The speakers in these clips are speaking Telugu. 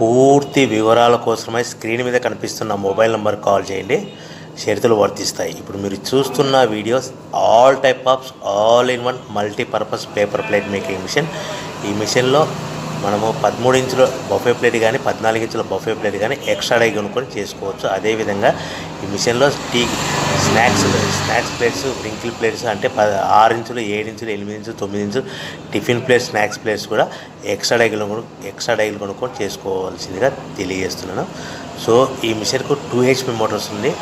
పూర్తి వివరాల కోసమై స్క్రీన్ మీద కనిపిస్తున్న మొబైల్ నెంబర్ కాల్ చేయండి, షరతులు వర్తిస్తాయి. ఇప్పుడు మీరు చూస్తున్న videos all type of all in one multipurpose paper plate making machine. ఈ మిషన్లో మనము 13 ఇంచుల బఫే ప్లేట్ కానీ 14 ఇంచుల బఫే ప్లేట్ కానీ ఎక్స్ట్రా డై కొనుక్కొని చేసుకోవచ్చు. అదేవిధంగా ఈ మిషన్లో స్నాక్స్ ప్లేట్స్, రింకిల్ ప్లేట్స్ అంటే 6 ఇంచులు, 7 ఇంచులు, 8 ఇంచులు, 9 ఇంచులు టిఫిన్ ప్లేట్స్, స్నాక్స్ ప్లేట్స్ కూడా ఎక్స్ట్రా డైలు కొనుక్కొని చేసుకోవాల్సిందిగా తెలియజేస్తున్నాను. సో ఈ మిషన్కు 2 HP మోటార్స్ ఉంది.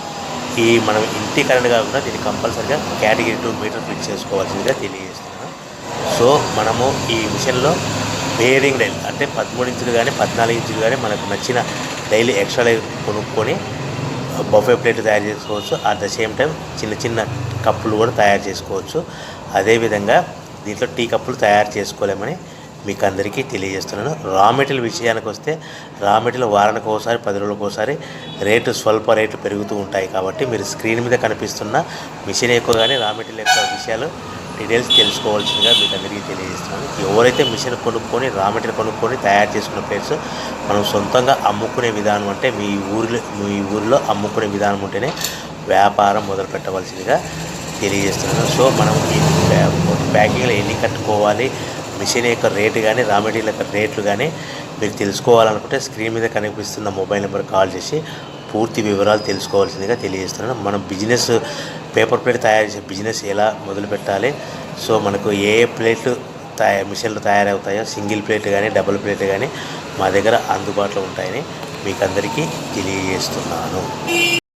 మనం ఇంటి కరెంట్ కాకుండా దీన్ని కంపల్సరీగా కేటగిరీ 2 మీటర్ ఫిట్ చేసుకోవాల్సిందిగా తెలియజేస్తున్నాను. సో మనము ఈ మిషన్లో బేరింగ్ డైల్ అంటే 13 ఇంచులు కానీ 14 ఇంచులు కానీ మనకు నచ్చిన డైలీ ఎక్స్ట్రా డైల్ కొనుక్కొని బఫే ప్లేట్ తయారు చేసుకోవచ్చు. అట్ ద సేమ్ టైం చిన్న చిన్న కప్పులు కూడా తయారు చేసుకోవచ్చు. అదేవిధంగా దీంట్లో టీ కప్పులు తయారు చేసుకోలేమని మీకు అందరికీ తెలియజేస్తున్నాను. రా మెటీరియల్ విషయానికి వస్తే రా మెటీరియల్ వారానికి ఒకసారి 10 రోజులకు ఒకసారి స్వల్ప రేట్లు పెరుగుతూ ఉంటాయి. కాబట్టి మీరు స్క్రీన్ మీద కనిపిస్తున్న మిషన్ ఎక్కువ కానీ రా మెటీరియల్ ఎక్కువ విషయాలు డీటెయిల్స్ తెలుసుకోవాల్సిందిగా మీకు అందరికీ తెలియజేస్తున్నాను. ఎవరైతే మిషన్ కొనుక్కొని రా మెటీరియల్ కొనుక్కొని తయారు చేసుకున్న ప్లేట్స్ మనం సొంతంగా అమ్ముకునే విధానం అంటే మీ ఊరిలో అమ్ముకునే విధానం ఉంటేనే వ్యాపారం మొదలు పెట్టవలసిందిగా తెలియజేస్తున్నాను. సో మనం ఈ ప్యాకింగ్లో ఎన్ని కట్టుకోవాలి, మిషన్ యొక్క రేటు కానీ రా మెటీరియల్ యొక్క రేట్లు కానీ మీరు తెలుసుకోవాలనుకుంటే స్క్రీన్ మీద కనిపిస్తున్న మొబైల్ నెంబర్ కాల్ చేసి పూర్తి వివరాలు తెలుసుకోవాల్సిందిగా తెలియజేస్తున్నాను. మనం పేపర్ ప్లేట్ తయారు చేసే బిజినెస్ ఎలా మొదలు పెట్టాలి, సో మనకు ఏ ప్లేట్లు మిషన్లు తయారవుతాయో సింగిల్ ప్లేట్ కానీ డబుల్ ప్లేట్ కానీ మా దగ్గర అందుబాటులో ఉంటాయని మీకు అందరికీ తెలియజేస్తున్నాను.